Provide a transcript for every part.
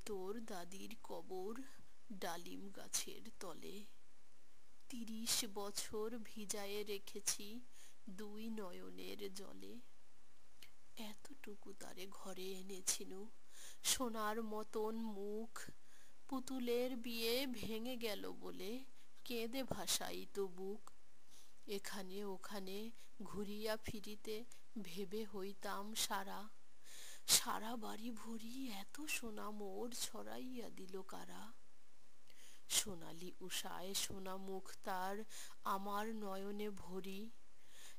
তোর দাদির কবর ডালিম গাছের তলে। 30 বছর ভিজায়ে রেখেছি দুই নয়নের জলে। এতটুকু তারে ঘরে এনেছিনু, সোনার মতন মুখ। পুতুলের বিয়ে ভেঙে গেল বলে কেঁদে ভাসাইত বুক। এখানে ওখানে ঘুরিয়া ফিরিতে ভেবে হইতাম সারা। সারা বাড়ি ভরি এত সোনা মোর ছড়াইয়া দিল কারা। সোনালি উষায় সোনা মুখ তার আমার নয়নে ভরি।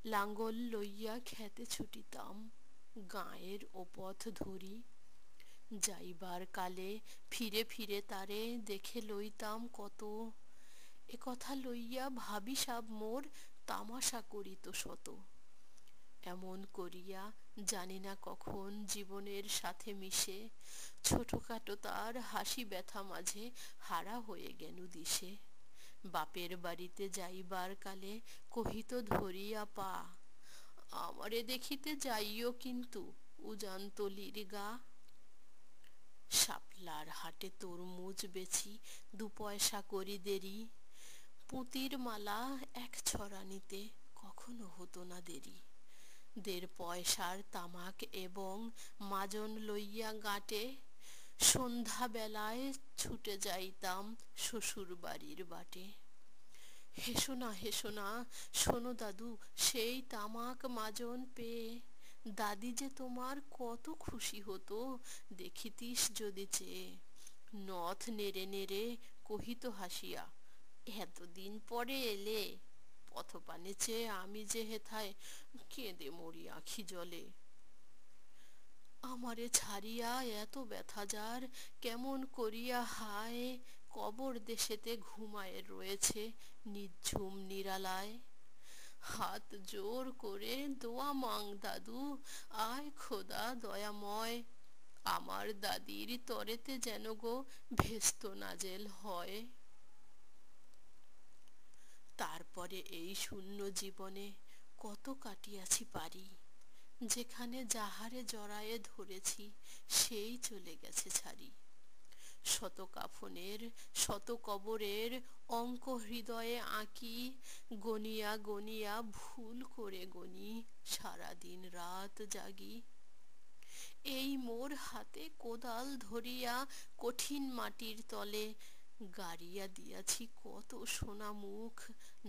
লাঙ্গল লইয়া খেতে ছুটিতাম গাঁয়ের ওপথ ধরি। যাইবার কালে ফিরে ফিরে তারে দেখে লইতাম কত। এ কথা লইয়া ভাবিসাব মোর তামাশা করিত শত। এমন করিয়া জানি না কখন জীবনের সাথে মিশে ছোটখাটো তার হাসি ব্যথা মাঝে হারা হয়ে গেনু দিশে। বাপের বাড়িতে যাইবার কালে কহিত ধরিয়া পা, আমারে দেখিতে যাইও কিন্তু উজানতলির গা। শাপলার হাটে তরমুজ বেচি 2 পয়সা করি দেরি। পুঁতির মালা 1 ছড়া নিতে কখনো হতো না দেরি। 1.5 পয়সার তামাক এবং মাজন লইয়া গাঁটে সন্ধ্যা বেলায় ছুটে যাইতাম শ্বশুর বাড়ির বাটে। হেসো না হেসো না, শোনো দাদু সেই তামাক মাজন পেয়ে। দাদি যে তোমার কত খুশি হতো দেখিতিস যদি চেয়ে। নথ নেড়ে নেড়ে কহিত হাসিয়া, এতদিন পরে এলে। পথপানে চেয়ে আমি যে হেথায় কেঁদে মরি আঁখি জলে। আমারে ছাড়িয়া এত ব্যথা যার কেমন করিয়া হায় কবর দেশেতে ঘুমায়ে রয়েছে নিঝুম নিরালায়। হাত জোর করে দোয়া মাং দাদু, আয় খোদা দয়াময়। আমার দাদির তরেতে যেন গো ভেস্ত নাজেল হয়। তারপরে এই শূন্য জীবনে কত কাটিয়াছি পারি। যেখানে যাহারে জড়ায়ে ধরেছি সেই চলে গেছে ছাড়ি। শত কাফনের শত কবরের অঙ্ক হৃদয়ে আঁকি। গনিয়া গনিয়া ভুল করে গনি সারাদিন রাত জাগি। এই মোর হাতে কোদাল ধরিয়া কঠিন মাটির তলে গাড়িয়া দিয়াছি কত সোনা মুখ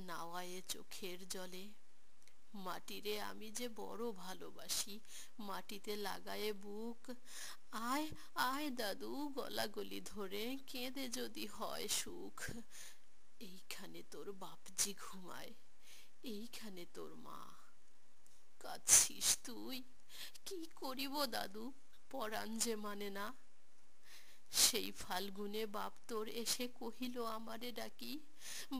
নাওয়ায়ে চোখের জলে। মাটিরে আমি যে বড় ভালোবাসি, মাটিতে লাগায়ে বুক। আয় আয় দাদু গলাগলি ধরে কেঁদে যদি হয় সুখ। এইখানে তোর বাপজি ঘুমায়, এইখানে তোর মা। কাঁদছিস তুই, কি করিব দাদু পরাণ যে মানে না। সেই ফাল্গুনে বাপ তোর এসে কহিল আমারে ডাকি,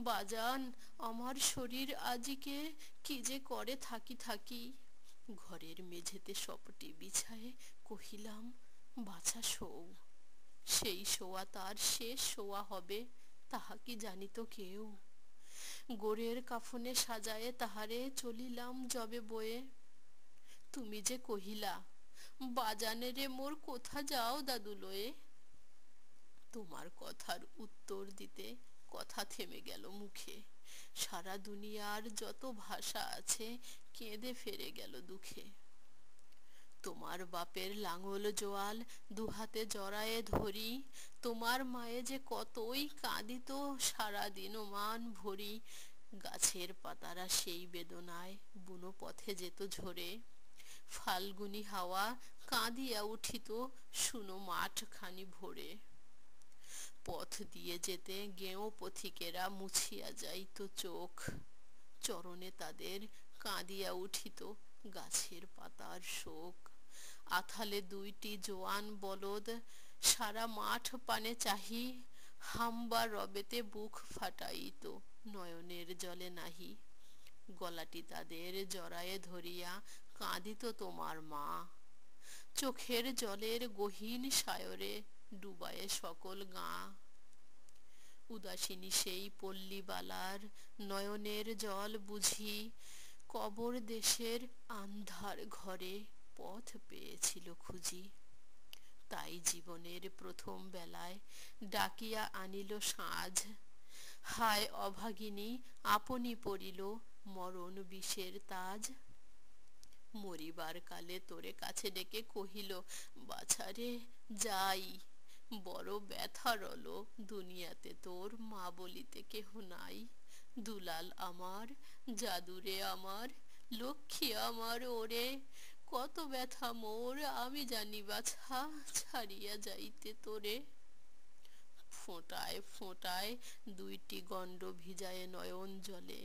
বাজান আমার শরীর আজিকে কি যে করে থাকি থাকি। ঘরের মেঝেতে সপটে বিছায়ে কহিলাম, বাছা শোও। সেই শোয়া তার শেষ শোয়া হবে তাহা কি জানিত কেউ। গোরের কাফনে সাজায়ে তাহারে চলিলাম যবে বয়ে। তুমি যে কহিলা, বাজানেরে মোর কোথা যাও দাদু লয়ে। তোমার কথার উত্তর দিতে কথা থেমে গেল মুখে। সারা দুনিয়ার যত ভাষা আছে কেঁদে ফেরে গেল দুঃখে। তোমার বাপের লাঙল জোয়াল দুহাতে জড়ায়ে ধরি। তোমার মায়ে যে কতই কাঁদিত সারাদিন মান ভরি। গাছের পাতারা সেই বেদনায় বুনো পথে যেত ঝরে। ফাল্গুনি হাওয়া কাঁদিয়া উঠিত শুনো মাঠখানি ভরে। পথ দিয়ে যেতে গেঁয়ো পথিকেরা মুছিয়া যাইত চোখ। চরণে তাদের কাঁদিয়া উঠিত গাছের পাতার শোক। আথালে 2টি জোয়ান বলদ সারা মাঠ পানে চাহি। হাম্বা রবেতে বুক ফাটাইত নয়নের জলে নাহি। গলাটি তাদের জড়ায়ে ধরিয়া কাঁদিত তোমার মা। চোখের জলের গহীন সায়রে ডুবায়ে সকল গাঁ। উদাসিনী সেই পল্লীবালার নয়নের জল বুঝি কবর দেশের আন্ধার ঘরে পথ পেয়েছিল খুঁজি। তাই জীবনের প্রথম বেলায় ডাকিয়া আনিল সাঁঝ। হায় অভাগিনী আপনি পড়িল মরণ বিষের তাজ। মরিবার কালে তোরে কাছে ডেকে কহিল, বাছারে যাই, বড় ব্যথা রল, দুনিয়াতে তোর মা বলিতে কেহ নাই। দুলাল আমার, জাদুরে আমার, লক্ষ্মী আমার ওরে, কত ব্যথা মোর আমি জানি বাছা, ছাড়িয়া যাইতে তোরে। ফোঁটায় ফোঁটায় দুইটি গণ্ড ভিজায় নয়ন জলে,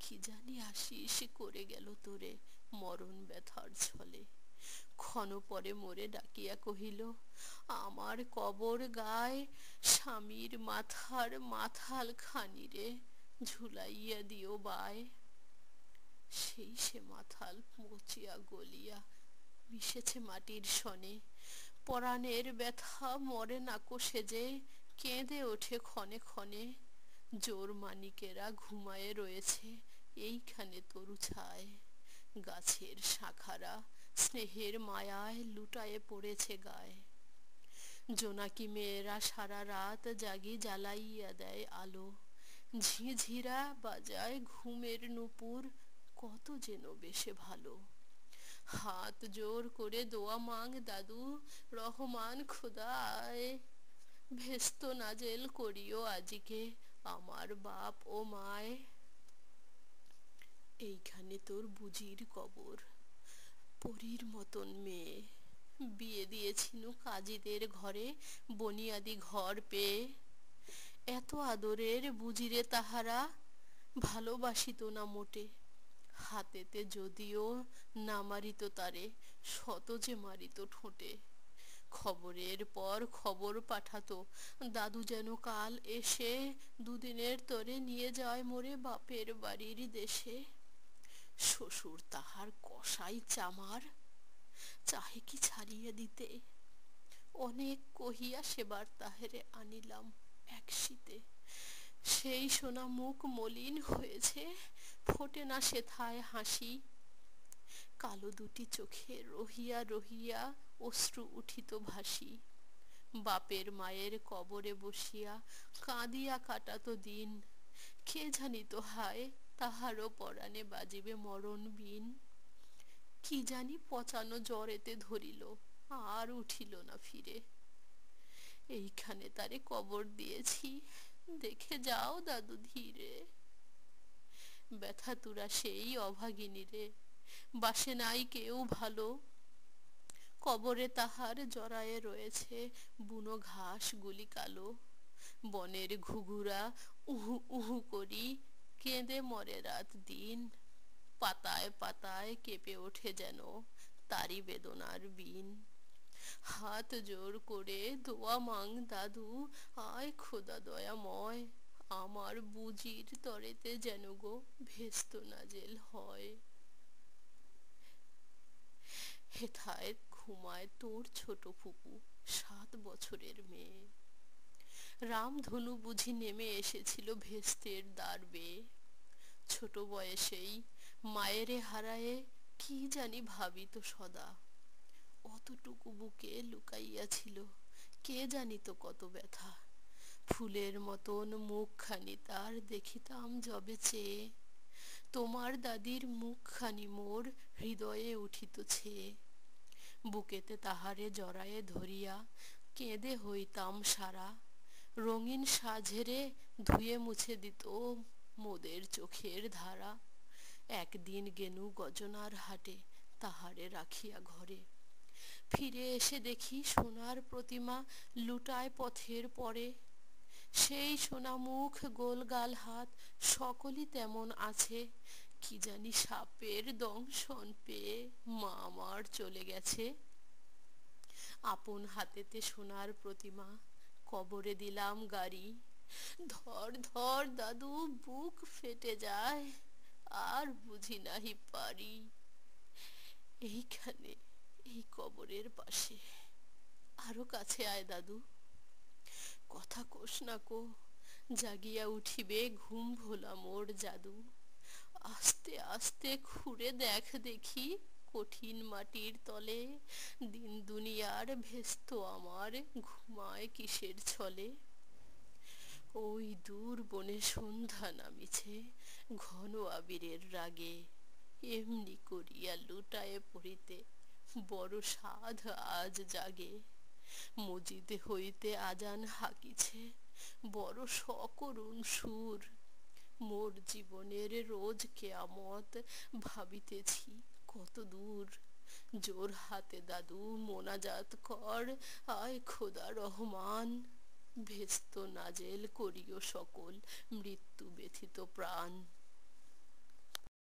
কি জানি আশিস করে গেল তোরে মরণ ব্যথার ছলে। ক্ষণ পরে মোরে ডাকিয়া কহিল, আমার কবর গায় স্বামীর মাথার মাথাল খানি রে, ঝুলাইয়া দিও বায়। সেই সে মাথাল পচিয়া গলিয়া মিশেছে মাটির সনে, পরাণের ব্যথা মরে না কো সেজে, কেঁদে ওঠে ক্ষণে ক্ষণে। জোর মানিকেরা ঘুমায়ে রয়েছে এইখানে তরু ছায়, গাছের শাখারা স্নেহের মায়ায় লুটায়ে পড়েছে গায়ে। জোনাকি মেয়েরা সারা রাত জাগি জ্বালাইয়া দেয় আলো, ঝিঝিরা বাজায় ঘুমের নূপুর, কত যেন বেশে ভালো। হাত জোর করে দোয়া মাং দাদু, রহমান খোদা আয়, ভেস্ত নাজেল করিও আজিকে আমার বাপ ও মায়। এইখানে তোর বুজির কবর, পরীর মতন মেয়ে, বিয়ে দিয়েছিনু কাজীদের ঘরে বনিয়াদি ঘর পেয়ে। এত আদরের বুজিরে তাহারা ভালোবাসিত না মোটে, হাতেতে যদিও না মারিত তারে, শত যে মারিত ঠোঁটে। খবরের পর খবর পাঠাতো, দাদু যেন কাল এসে দুদিনের তরে নিয়ে যায় মোরে বাপের বাড়ির দেশে। শ্বশুর তাহার কসাই চামার, চাহে কি ছাড়িয়ে দিতে, অনেক কহিয়া সেবার তাহেরে আনিলাম এক শীতে। সেই সোনা মুখ মলিন হয়েছে, ফোটে না সেথায় হাসি, কালো দুটি চোখে রহিয়া রহিয়া অশ্রু উঠিত ভাসি। বাপের মায়ের কবরে বসিয়া কাঁদিয়া কাটাতো দিন, কে জানিত হায় তাহারও পরাণে বাজিবে মরণ বিন। কি জানি পচানো জ্বরেতে ধরিল, আর উঠিল না ফিরে। এইখানে তারে কবর দিয়েছি, দেখে যাও দাদু ধীরে। ব্যথা তুরা সেই অভাগিনী রে, বাসে নাই কেউ ভালো, কবরে তাহার জড়ায়ে রয়েছে বুনো ঘাস গুলি কালো। বনের ঘুঘুরা উহু উহু করি কেঁদে মরে রাত দিন, পাতায় পাতায় কেঁপে ওঠে যেন তারি বেদনার বিন। হাত জোর করে দোয়া মাং দাদু, আয় খোদা দয়াময়, আমার বুজির তরেতে যেন গো ভেস্ত নাজেল হয়। হেথায় ঘুমায় তোর ছোট ফুপু 7 বছরের মেয়ে। রামধনু বুঝি নেমে এসেছিল ভেস্তের দ্বার বেয়ে। ছোট বয়সেই মায়েরে হারায়ে কি জানি ভাবিত সদা, অতটুকু বুকে লুকাইয়াছিল কে জানিত কত ব্যথা। ফুলের মতন মুখখানি তার দেখিতাম যবে চেয়ে, তোমার দাদির মুখখানি মোর হৃদয়ে উঠিত ছেয়ে। বুকেতে তাহারে জড়ায়ে ধরিয়া কেঁদে হইতাম সারা, রঙিন সাঝেরে ধুয়ে মুছে দিত মোদের চোখের ধারা। একদিন গেনু গজনার হাটে তাহারে রাখিয়া ঘরে, ফিরে এসে দেখি সোনার প্রতিমা লুটায় পথের পরে। সেই সোনা মুখ গোলগাল হাত সকলই তেমন আছে, কি জানি সাপের দংশন পেয়ে মা আমার চলে গেছে। আপন হাতেতে সোনার প্রতিমা কবরে দিলাম গাড়ি, ধর ধর দাদু বুক ফেটে যায়, আর বুঝি নাহি পারি। এইখানে এই কবরের পাশে, আরো কাছে আয় দাদু, কথা কোস না কো, জাগিয়া উঠিবে ঘুম ভোলা মোর জাদু। আস্তে আস্তে খুঁড়ে দেখ দেখি কঠিন মাটির তলে, দিন দুনিয়ার ভেস্ত আমার ঘুমায় কিসের ছলে। ওই দূর বনে সন্ধ্যা নামিছে ঘন আবিরের রাগে, এমনি করিয়া লুটায়ে পড়িতে বড় সাধ আজ জাগে। মজিদ হইতে আজান হাকিছে বড় সকরুণ সুর, মোর জীবনের রোজ কেয়ামত ভাবিতেছি কত দূর। জোর হাতে দাদু মোনাজাত কর, আয় খোদা রহমান, ভেস্ত নাজেল করিও সকল মৃত্যু ব্যথিত প্রাণ।